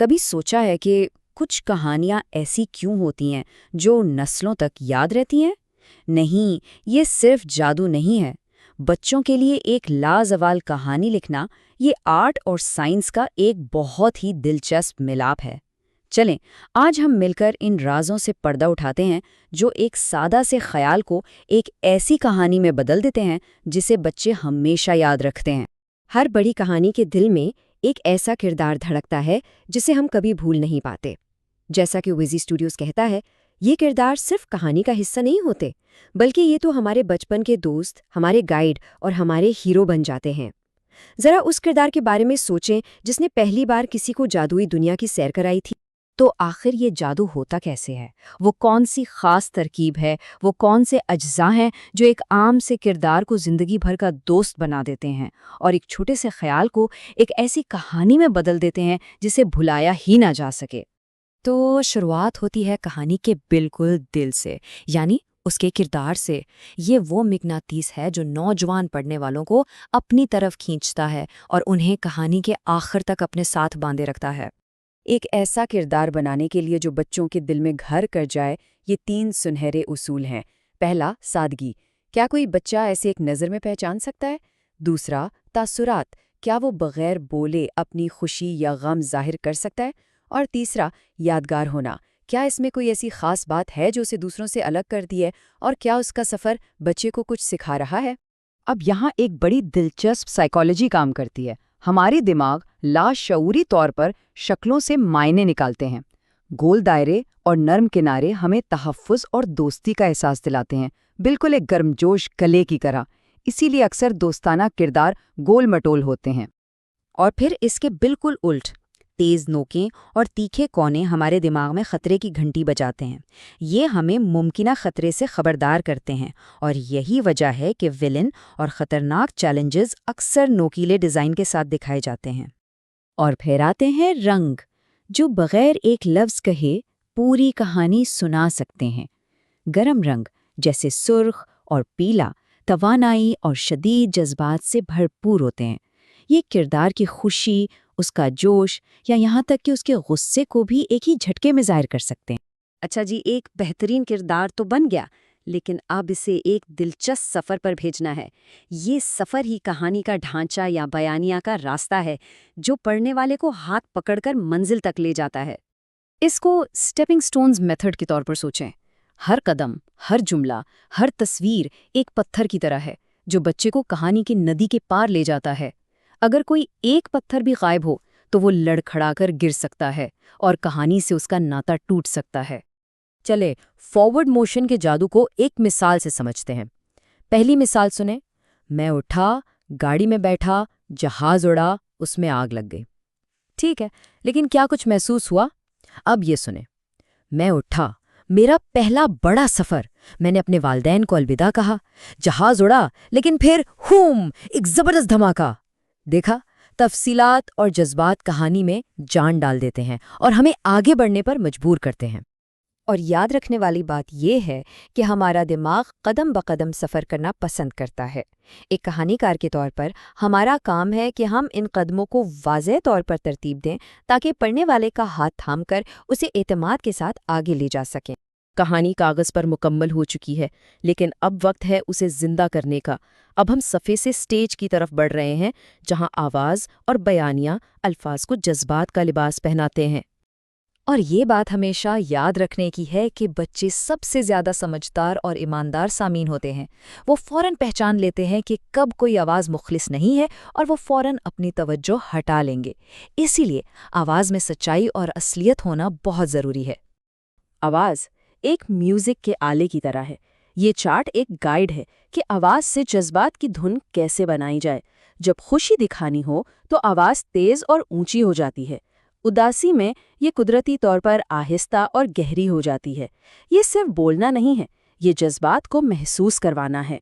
کبھی سوچا ہے کہ کچھ کہانیاں ایسی کیوں ہوتی ہیں جو نسلوں تک یاد رہتی ہیں؟ نہیں، یہ صرف جادو نہیں ہے۔ بچوں کے لیے ایک لازوال کہانی لکھنا یہ آرٹ اور سائنس کا ایک بہت ہی دلچسپ ملاپ ہے۔ چلیں آج ہم مل کر ان رازوں سے پردہ اٹھاتے ہیں جو ایک سادہ سے خیال کو ایک ایسی کہانی میں بدل دیتے ہیں جسے بچے ہمیشہ یاد رکھتے ہیں۔ ہر بڑی کہانی کے دل میں ایک ایسا کردار دھڑکتا ہے جسے ہم کبھی بھول نہیں پاتے۔ جیسا کہ ویزی اسٹوڈیوز کہتا ہے، یہ کردار صرف کہانی کا حصہ نہیں ہوتے، بلکہ یہ تو ہمارے بچپن کے دوست، ہمارے گائیڈ اور ہمارے ہیرو بن جاتے ہیں۔ ذرا اس کردار کے بارے میں سوچیں جس نے پہلی بار کسی کو جادوئی دنیا کی سیر کرائی تھی۔ تو آخر یہ جادو ہوتا کیسے ہے؟ وہ کون سی خاص ترکیب ہے؟ وہ کون سے اجزاء ہیں جو ایک عام سے کردار کو زندگی بھر کا دوست بنا دیتے ہیں اور ایک چھوٹے سے خیال کو ایک ایسی کہانی میں بدل دیتے ہیں جسے بھلایا ہی نہ جا سکے؟ تو شروعات ہوتی ہے کہانی کے بالکل دل سے، یعنی اس کے کردار سے۔ یہ وہ مغناطیس ہے جو نوجوان پڑھنے والوں کو اپنی طرف کھینچتا ہے اور انہیں کہانی کے آخر تک اپنے ساتھ باندھے رکھتا ہے۔ ایک ایسا کردار بنانے کے لیے جو بچوں کے دل میں گھر کر جائے، یہ 3 سنہرے اصول ہیں۔ پہلا، سادگی۔ کیا کوئی بچہ ایسے ایک نظر میں پہچان سکتا ہے؟ دوسرا، تاثرات۔ کیا وہ بغیر بولے اپنی خوشی یا غم ظاہر کر سکتا ہے؟ اور تیسرا، یادگار ہونا۔ کیا اس میں کوئی ایسی خاص بات ہے جو اسے دوسروں سے الگ کرتی ہے، اور کیا اس کا سفر بچے کو کچھ سکھا رہا ہے؟ اب یہاں ایک بڑی دلچسپ سائیکالوجی کام کرتی ہے۔ ہمارے دماغ لاشعوری طور پر شکلوں سے معنی نکالتے ہیں۔ گول دائرے اور نرم کنارے ہمیں تحفظ اور دوستی کا احساس دلاتے ہیں، بالکل ایک گرمجوش گلے کی طرح۔ اسی لیے اکثر دوستانہ کردار گول مٹول ہوتے ہیں۔ اور پھر اس کے بالکل الٹ، تیز نوکیں اور تیکھے کونے ہمارے دماغ میں خطرے کی گھنٹی بجاتے ہیں۔ یہ ہمیں ممکنہ خطرے سے خبردار کرتے ہیں، اور یہی وجہ ہے کہ ویلن اور خطرناک چیلنجز اکثر نوکیلے ڈیزائن کے ساتھ دکھائے جاتے ہیں۔ اور پھر آتے ہیں رنگ، جو بغیر ایک لفظ کہے پوری کہانی سنا سکتے ہیں۔ گرم رنگ جیسے سرخ اور پیلا توانائی اور شدید جذبات سے بھرپور ہوتے ہیں۔ یہ کردار کی خوشی، اس کا جوش یا یہاں تک کہ اس کے غصے کو بھی ایک ہی جھٹکے میں ظاہر کر سکتے ہیں۔ اچھا جی، ایک بہترین کردار تو بن گیا، لیکن اب اسے ایک دلچسپ سفر پر بھیجنا ہے۔ یہ سفر ہی کہانی کا ڈھانچہ یا بیانیہ کا راستہ ہے جو پڑھنے والے کو ہاتھ پکڑ کر منزل تک لے جاتا ہے۔ اس کو اسٹیپنگ سٹونز میتھڈ کے طور پر سوچیں۔ ہر قدم، ہر جملہ، ہر تصویر ایک پتھر کی طرح ہے جو بچے کو کہانی کی ندی کے پار لے جاتا ہے۔ اگر کوئی ایک پتھر بھی غائب ہو تو وہ لڑکھڑا کر گر سکتا ہے اور کہانی سے اس کا ناتا ٹوٹ سکتا ہے۔ چلے فارورڈ موشن کے جادو کو ایک مثال سے سمجھتے ہیں۔ پہلی مثال سنیں۔ میں اٹھا، گاڑی میں بیٹھا، جہاز اڑا، اس میں آگ لگ گئی۔ ٹھیک ہے، لیکن کیا کچھ محسوس ہوا؟ اب یہ سنیں۔ میں اٹھا، میرا پہلا بڑا سفر، میں نے اپنے والدین کو الوداع کہا، جہاز اڑا، لیکن پھر ایک زبردست دھماکہ۔ دیکھا، تفصیلات اور جذبات کہانی میں جان ڈال دیتے ہیں اور ہمیں آگے بڑھنے پر مجبور کرتے ہیں۔ اور یاد رکھنے والی بات یہ ہے کہ ہمارا دماغ قدم بقدم سفر کرنا پسند کرتا ہے۔ ایک کہانی کار کے طور پر ہمارا کام ہے کہ ہم ان قدموں کو واضح طور پر ترتیب دیں تاکہ پڑھنے والے کا ہاتھ تھام کر اسے اعتماد کے ساتھ آگے لے جا سکیں۔ کہانی کاغذ پر مکمل ہو چکی ہے، لیکن اب وقت ہے اسے زندہ کرنے کا۔ اب ہم صفحے سے سٹیج کی طرف بڑھ رہے ہیں، جہاں آواز اور بیانیہ الفاظ کو جذبات کا لباس پہناتے ہیں۔ اور یہ بات ہمیشہ یاد رکھنے کی ہے کہ بچے سب سے زیادہ سمجھدار اور ایماندار سامعین ہوتے ہیں۔ وہ فوراً پہچان لیتے ہیں کہ کب کوئی آواز مخلص نہیں ہے اور وہ فوراً اپنی توجہ ہٹا لیں گے۔ اسی لیے آواز میں سچائی اور اصلیت ہونا بہت ضروری ہے۔ آواز ایک میوزک کے آلے کی طرح ہے۔ یہ چارٹ ایک گائیڈ ہے کہ آواز سے جذبات کی دھن کیسے بنائی جائے۔ جب خوشی دکھانی ہو تو آواز تیز اور اونچی ہو جاتی ہے۔ اداسی میں یہ قدرتی طور پر آہستہ اور گہری ہو جاتی ہے۔ یہ صرف بولنا نہیں ہے، یہ جذبات کو محسوس کروانا ہے۔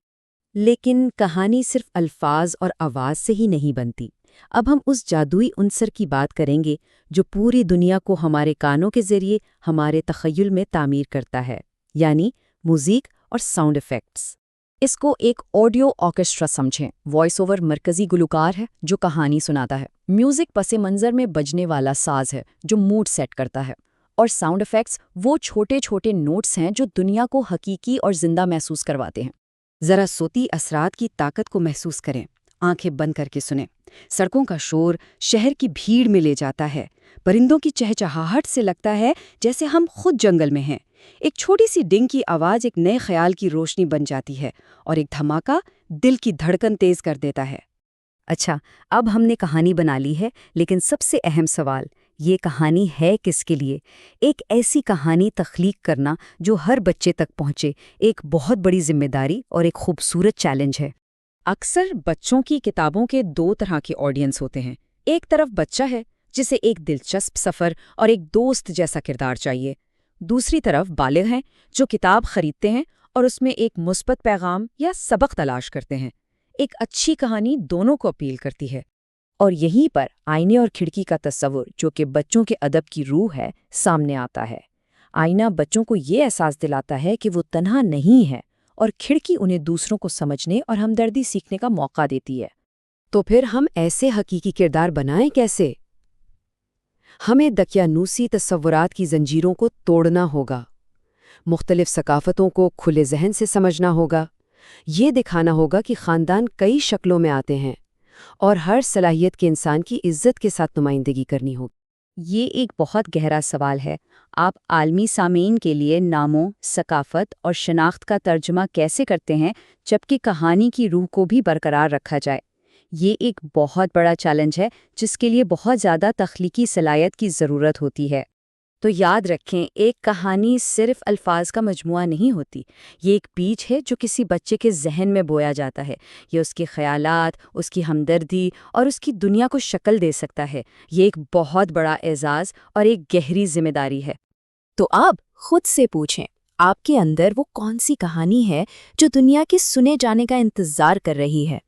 لیکن کہانی صرف الفاظ اور آواز سے ہی نہیں بنتی۔ اب ہم اس جادوئی عنصر کی بات کریں گے جو پوری دنیا کو ہمارے کانوں کے ذریعے ہمارے تخیل میں تعمیر کرتا ہے، یعنی موسیقی اور ساؤنڈ ایفیکٹس۔ اس کو ایک آڈیو آرکیسٹرا سمجھیں۔ وائس اوور مرکزی گلوکار ہے جو کہانی سناتا ہے، میوزک پس منظر میں بجنے والا ساز ہے جو موڈ سیٹ کرتا ہے، اور ساؤنڈ ایفیکٹس وہ چھوٹے چھوٹے نوٹس ہیں جو دنیا کو حقیقی اور زندہ محسوس کرواتے ہیں۔ ذرا صوتی اثرات کی طاقت کو محسوس کریں، آنکھیں بند کر کے سنیں۔ سڑکوں کا شور شہر کی بھیڑ میں لے جاتا ہے، پرندوں کی چہچہاہٹ سے لگتا ہے جیسے ہم خود جنگل میں ہیں۔ ایک چھوٹی سی ڈنگ کی آواز ایک نئے خیال کی روشنی بن جاتی ہے، اور ایک دھماکہ دل کی دھڑکن تیز کر دیتا ہے۔ اچھا، اب ہم نے کہانی بنا لی ہے، لیکن سب سے اہم سوال، یہ کہانی ہے کس کے لیے؟ ایک ایسی کہانی تخلیق کرنا جو ہر بچے تک پہنچے ایک بہت بڑی ذمہ داری اور ایک خوبصورت چیلنج ہے۔ اکثر بچوں کی کتابوں کے دو طرح کے آڈینس ہوتے ہیں۔ ایک طرف بچہ ہے جسے ایک دلچسپ سفر اور ایک دوست جیسا کردار چاہیے۔ دوسری طرف بالغ ہیں جو کتاب خریدتے ہیں اور اس میں ایک مثبت پیغام یا سبق تلاش کرتے ہیں۔ ایک اچھی کہانی دونوں کو اپیل کرتی ہے۔ اور یہیں پر آئینے اور کھڑکی کا تصور، جو کہ بچوں کے ادب کی روح ہے، سامنے آتا ہے۔ آئینہ بچوں کو یہ احساس دلاتا ہے کہ وہ تنہا نہیں ہے، اور کھڑکی انہیں دوسروں کو سمجھنے اور ہمدردی سیکھنے کا موقع دیتی ہے۔ تو پھر ہم ایسے حقیقی کردار بنائیں کیسے؟ ہمیں دقیانوسی تصورات کی زنجیروں کو توڑنا ہوگا، مختلف ثقافتوں کو کھلے ذہن سے سمجھنا ہوگا، یہ دکھانا ہوگا کہ خاندان کئی شکلوں میں آتے ہیں اور ہر صلاحیت کے انسان کی عزت کے ساتھ نمائندگی کرنی ہوگی۔ یہ ایک بہت گہرا سوال ہے۔ آپ عالمی سامعین کے لیے ناموں، ثقافت اور شناخت کا ترجمہ کیسے کرتے ہیں جبکہ کہانی کی روح کو بھی برقرار رکھا جائے؟ یہ ایک بہت بڑا چیلنج ہے جس کے لیے بہت زیادہ تخلیقی صلاحیت کی ضرورت ہوتی ہے۔ تو یاد رکھیں، ایک کہانی صرف الفاظ کا مجموعہ نہیں ہوتی، یہ ایک بیج ہے جو کسی بچے کے ذہن میں بویا جاتا ہے۔ یہ اس کے خیالات، اس کی ہمدردی اور اس کی دنیا کو شکل دے سکتا ہے۔ یہ ایک بہت بڑا اعزاز اور ایک گہری ذمہ داری ہے۔ تو اب خود سے پوچھیں، آپ کے اندر وہ کون سی کہانی ہے جو دنیا کے سنے جانے کا انتظار کر رہی ہے؟